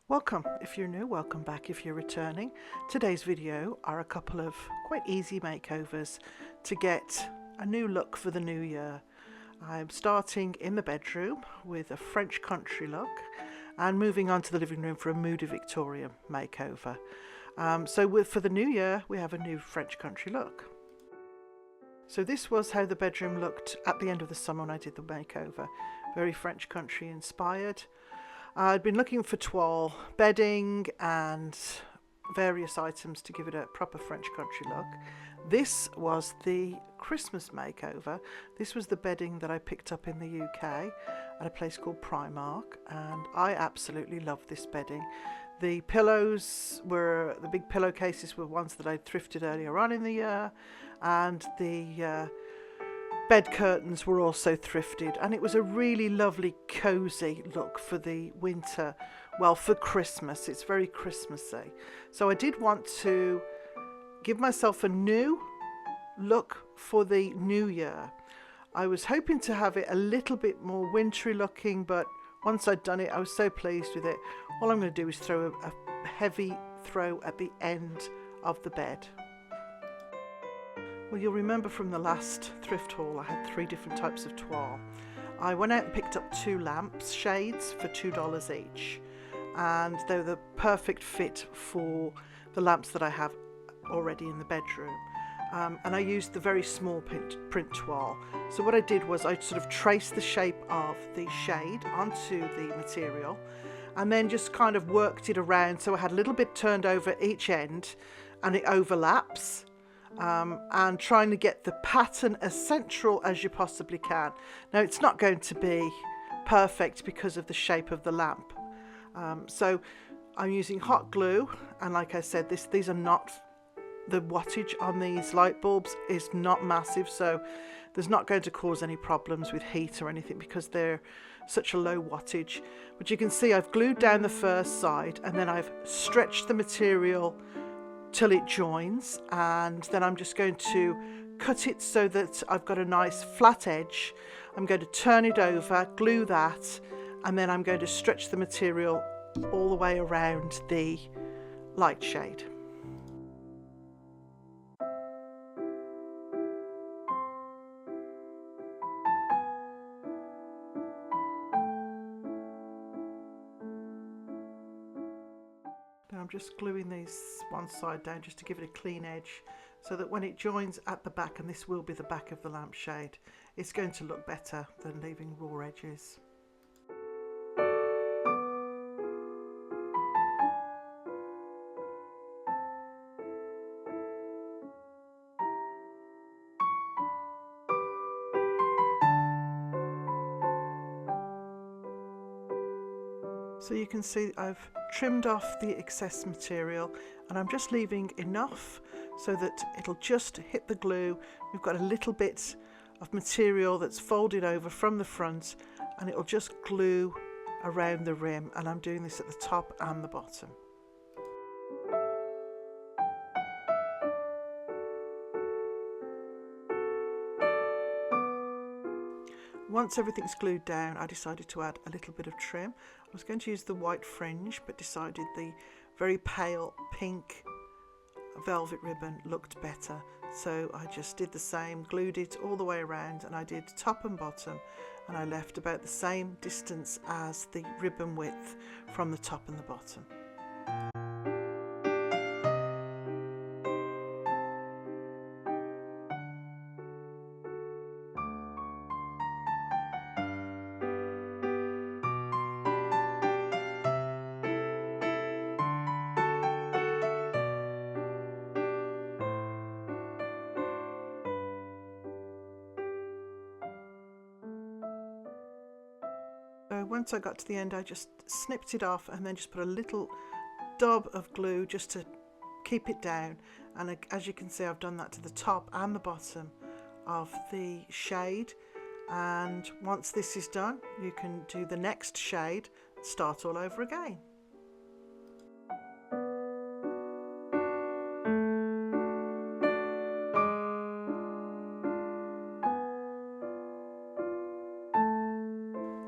Welcome if you're new, welcome back if you're returning. Today's video are a couple of quite easy makeovers to get a new look for the new year. I'm starting in the bedroom with a French country look and moving on to the living room for a Moody Victorian makeover. For the new year we have a new French country look. So this was how the bedroom looked at the end of the summer when I did the makeover. Very French country inspired. I'd been looking for toile, bedding and various items to give it a proper French country look. This was the Christmas makeover. This was the bedding that I picked up in the UK at a place called Primark, and I absolutely love this bedding. The pillows were, the big pillowcases were ones that I'd thrifted earlier on in the year, and the bed curtains were also thrifted, and it was a really lovely cozy look for the winter, well, for Christmas. It's very Christmassy. So I did want to give myself a new look for the new year. I was hoping to have it a little bit more wintry looking, but once I'd done it I was so pleased with it. All I'm going to do is throw a heavy throw at the end of the bed. Well, you'll remember from the last thrift haul I had 3 different types of toile. I went out and picked up 2 lampshades for $2 each, and they're the perfect fit for the lamps that I have already in the bedroom. And I used the very small print toile. So what I did was I sort of traced the shape of the shade onto the material and then just kind of worked it around so I had a little bit turned over each end and it overlaps. And trying to get the pattern as central as you possibly can. Now it's not going to be perfect because of the shape of the lamp. So I'm using hot glue, and like I said, these are not, the wattage on these light bulbs is not massive, so there's not going to cause any problems with heat or anything because they're such a low wattage. But you can see I've glued down the first side and then I've stretched the material till it joins, and then I'm just going to cut it so that I've got a nice flat edge. I'm going to turn it over, glue that, and then I'm going to stretch the material all the way around the light shade. Now I'm just gluing these one side down just to give it a clean edge so that when it joins at the back, and this will be the back of the lampshade, it's going to look better than leaving raw edges. So you can see I've trimmed off the excess material and I'm just leaving enough so that it'll just hit the glue. We've got a little bit of material that's folded over from the front and it'll just glue around the rim, and I'm doing this at the top and the bottom. Once everything's glued down, I decided to add a little bit of trim. I was going to use the white fringe, but decided the very pale pink velvet ribbon looked better. So I just did the same, glued it all the way around, and I did top and bottom, and I left about the same distance as the ribbon width from the top and the bottom. So once I got to the end, I just snipped it off and then just put a little dab of glue just to keep it down. And as you can see, I've done that to the top and the bottom of the shade. And once this is done, you can do the next shade, start all over again.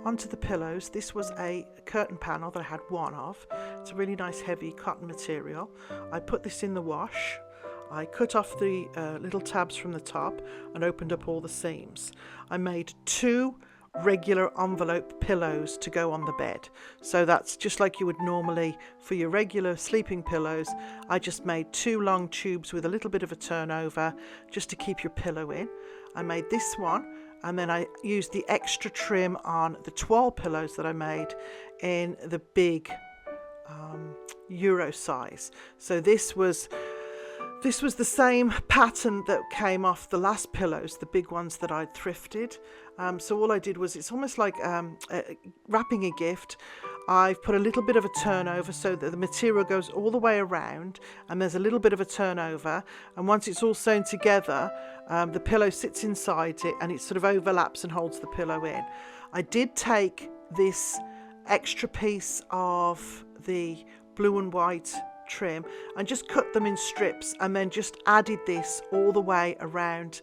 On onto the pillows. This was a curtain panel that I had one of. It's a really nice heavy cotton material. I put this in the wash. I cut off the little tabs from the top and opened up all the seams. I made 2 regular envelope pillows to go on the bed. So that's just like you would normally for your regular sleeping pillows. I just made 2 long tubes with a little bit of a turnover just to keep your pillow in. I made this one, and then I used the extra trim on the toile pillows that I made in the big Euro size. So this was the same pattern that came off the last pillows, the big ones that I'd thrifted. So all I did was, it's almost like wrapping a gift. I've put a little bit of a turnover so that the material goes all the way around, and there's a little bit of a turnover, and once it's all sewn together, the pillow sits inside it and it sort of overlaps and holds the pillow in. I did take this extra piece of the blue and white trim and just cut them in strips, and then just added this all the way around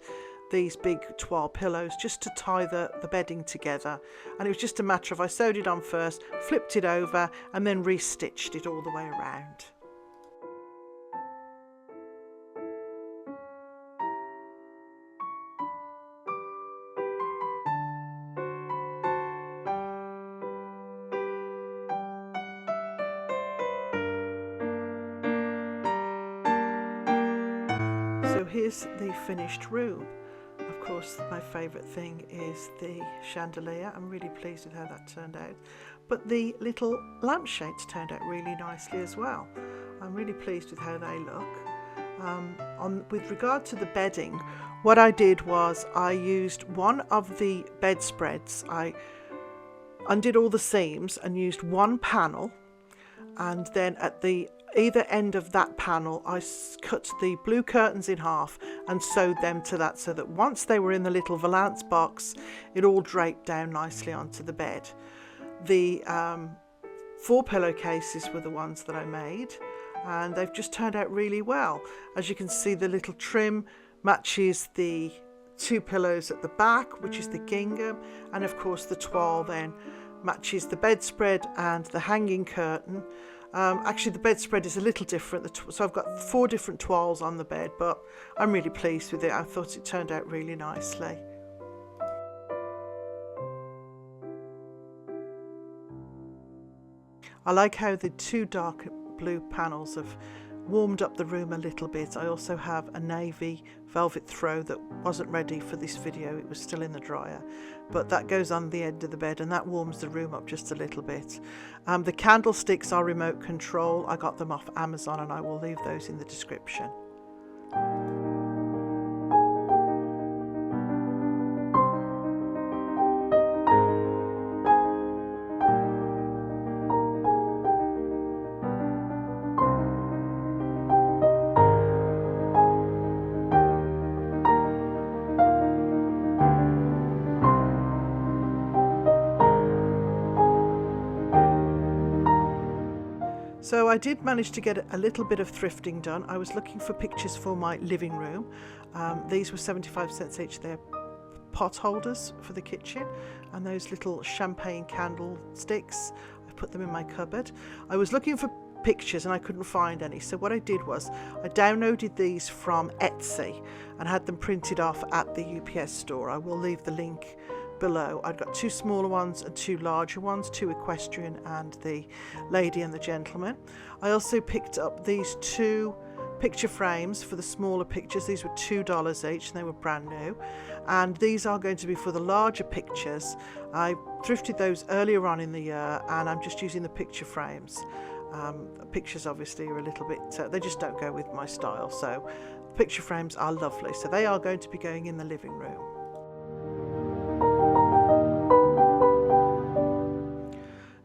these big toile pillows just to tie the bedding together. And it was just a matter of, I sewed it on first, flipped it over, and then restitched it all the way around. So here's the finished room. Of course, my favourite thing is the chandelier. I'm really pleased with how that turned out. But the little lampshades turned out really nicely as well. I'm really pleased with how they look. With regard to the bedding, what I did was I used one of the bedspreads. I undid all the seams and used one panel, and then at the either end of that panel I cut the blue curtains in half and sewed them to that, so that once they were in the little valance box, it all draped down nicely onto the bed. The 4 pillowcases were the ones that I made, and they've just turned out really well. As you can see, the little trim matches the 2 pillows at the back, which is the gingham, and of course the toile then matches the bedspread and the hanging curtain. Actually, the bedspread is a little different, so I've got 4 different toiles on the bed, but I'm really pleased with it. I thought it turned out really nicely. I like how the 2 dark blue panels have warmed up the room a little bit. I also have a navy velvet throw that wasn't ready for this video. It was still in the dryer, but that goes on the end of the bed and that warms the room up just a little bit. The candlesticks are remote control. I got them off Amazon, and I will leave those in the description. So I did manage to get a little bit of thrifting done. I was looking for pictures for my living room. These were 75 cents each. They're pot holders for the kitchen, and those little champagne candlesticks, I put them in my cupboard. I was looking for pictures and I couldn't find any, so what I did was I downloaded these from Etsy and had them printed off at the UPS store. I will leave the link below. I've got 2 smaller ones and 2 larger ones, 2 equestrian and the lady and the gentleman. I also picked up these 2 picture frames for the smaller pictures. These were $2 each and they were brand new, and these are going to be for the larger pictures. I thrifted those earlier on in the year, and I'm just using the picture frames. Pictures obviously are a little bit they just don't go with my style, so the picture frames are lovely. So they are going to be going in the living room.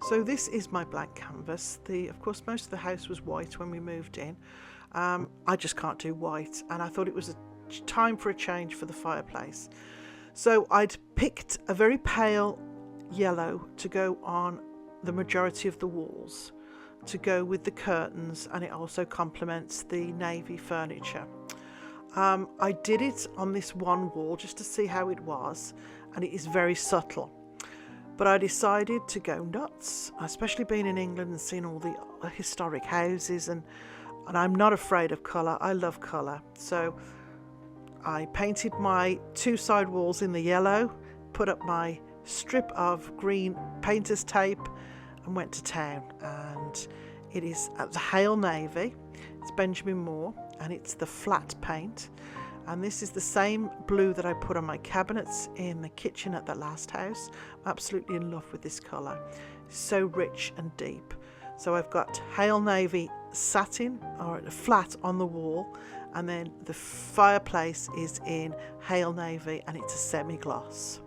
So this is my blank canvas. Of course, most of the house was white when we moved in. I just can't do white, and I thought it was a time for a change for the fireplace. So I'd picked a very pale yellow to go on the majority of the walls, to go with the curtains, and it also complements the navy furniture. I did it on this one wall just to see how it was, and it is very subtle. But I decided to go nuts, especially being in England and seeing all the historic houses, and I'm not afraid of colour. I love colour. So I painted my 2 side walls in the yellow, put up my strip of green painter's tape and went to town. And it is at the Hale Navy. It's Benjamin Moore, and it's the flat paint. And this is the same blue that I put on my cabinets in the kitchen at the last house. I'm absolutely in love with this colour. It's so rich and deep. So I've got Hale Navy satin or flat on the wall, and then the fireplace is in Hale Navy and it's a semi-gloss.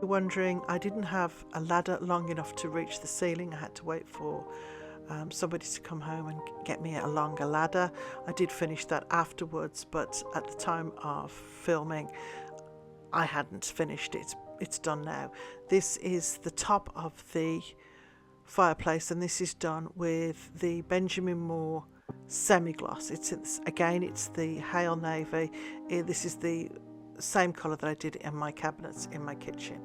Wondering, I didn't have a ladder long enough to reach the ceiling. I had to wait for somebody to come home and get me a longer ladder. I did finish that afterwards, but at the time of filming I hadn't finished it. It's done now. This is the top of the fireplace, and this is done with the Benjamin Moore semi-gloss. It's the Hale Navy. This is the same colour that I did in my cabinets in my kitchen,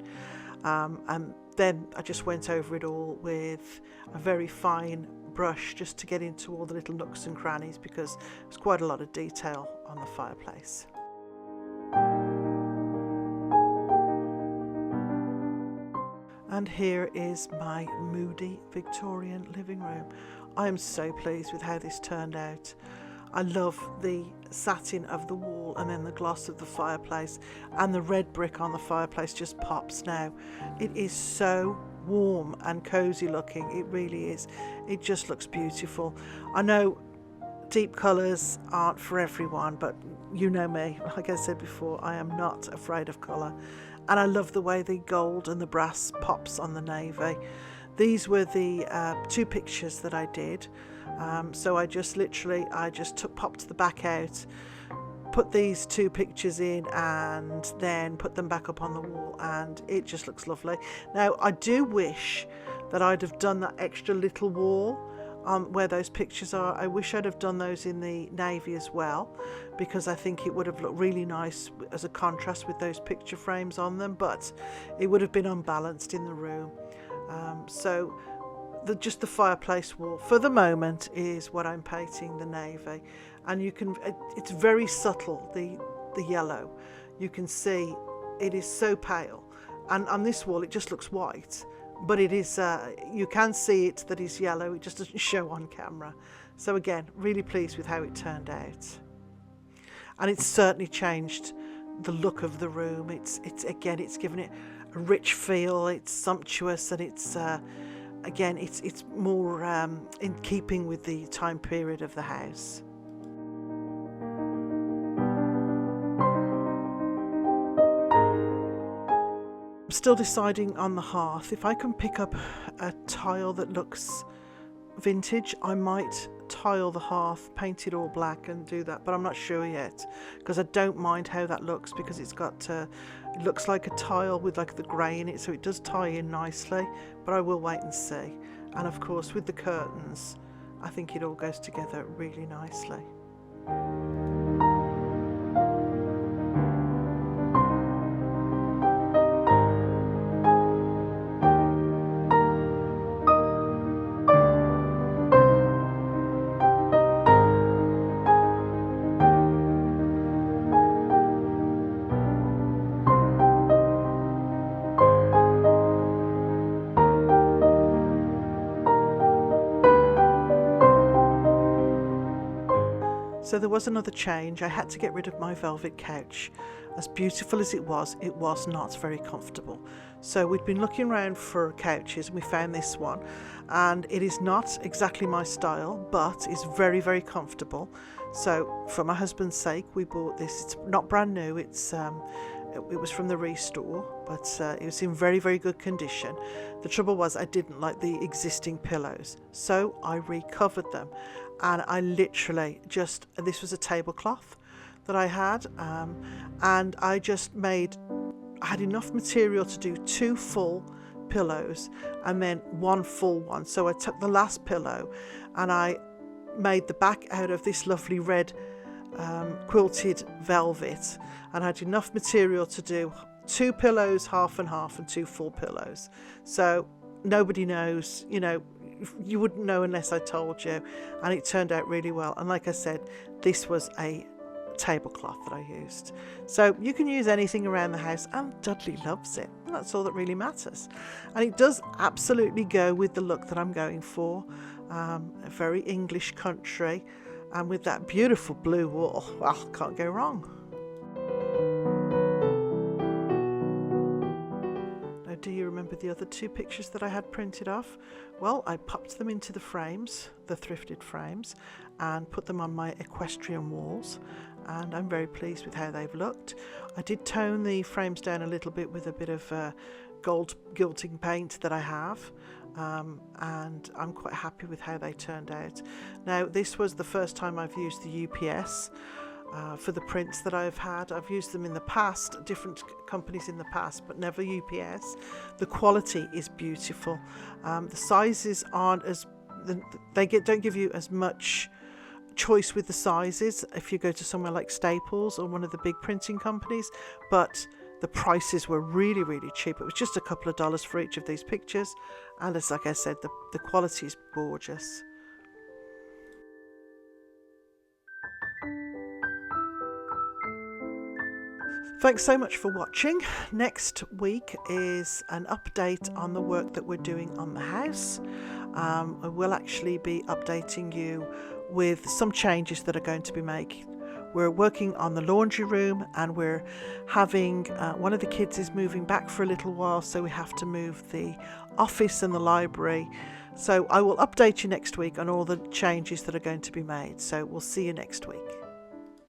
and then I just went over it all with a very fine brush just to get into all the little nooks and crannies, because there's quite a lot of detail on the fireplace. And here is my Moody Victorian living room. I am so pleased with how this turned out. I love the satin of the wall, and then the gloss of the fireplace, and the red brick on the fireplace just pops now. It is so warm and cozy looking. It really is. It just looks beautiful. I know deep colours aren't for everyone, but you know me. Like I said before, I am not afraid of colour, and I love the way the gold and the brass pops on the navy. These were the 2 pictures that I did. So I just popped the back out, put these 2 pictures in, and then put them back up on the wall, and it just looks lovely. Now I do wish that I'd have done that extra little wall where those pictures are. I wish I'd have done those in the navy as well, because I think it would have looked really nice as a contrast with those picture frames on them, but it would have been unbalanced in the room. So just the fireplace wall for the moment is what I'm painting the navy, and it's very subtle, the yellow. You can see it is so pale, and on this wall it just looks white, but it is you can see it that is yellow. It just doesn't show on camera. So again, really pleased with how it turned out, and it's certainly changed the look of the room. It's given it a rich feel. It's sumptuous, and it's again, it's more in keeping with the time period of the house. I'm still deciding on the hearth. If I can pick up a tile that looks vintage, I might tile the hearth, paint it all black and do that, but I'm not sure yet, because I don't mind how that looks, because it looks like a tile with like the grey in it, so it does tie in nicely, but I will wait and see. And of course with the curtains, I think it all goes together really nicely. So there was another change. I had to get rid of my velvet couch. As beautiful as it was not very comfortable. So we'd been looking around for couches, and we found this one, and it is not exactly my style, but it's very, very comfortable. So for my husband's sake, we bought this. It's not brand new. It was from the restore, but it was in very, very good condition. The trouble was I didn't like the existing pillows, so I recovered them. And I literally this was a tablecloth, that I had, and I had enough material to do 2 full pillows and then 1 full one. So I took the last pillow and I made the back out of this lovely red quilted velvet, and I had enough material to do 2 pillows, half and half, and 2 full pillows. So nobody knows, you wouldn't know unless I told you, and it turned out really well. And like I said, this was a tablecloth that I used. So you can use anything around the house, and Dudley loves it. That's all that really matters. And it does absolutely go with the look that I'm going for, a very English country, and with that beautiful blue wool. Well, can't go wrong. Now, do you remember the other 2 pictures that I had printed off? Well, I popped them into the frames, the thrifted frames, and put them on my equestrian walls, and I'm very pleased with how they've looked. I did tone the frames down a little bit with a bit of gold gilding paint that I have, and I'm quite happy with how they turned out. Now, this was the first time I've used the UPS for the prints that I've had. I've used them in the past, different companies in the past, but never UPS. The quality is beautiful. The sizes aren't as, don't give you as much choice with the sizes if you go to somewhere like Staples or one of the big printing companies, but the prices were really, really cheap. It was just a couple of dollars for each of these pictures, and as like I said, the quality is gorgeous. Thanks so much for watching. Next week is an update on the work that we're doing on the house. I will actually be updating you with some changes that are going to be made. We're working on the laundry room, and we're having one of the kids is moving back for a little while, so we have to move the office and the library. So I will update you next week on all the changes that are going to be made. So we'll see you next week.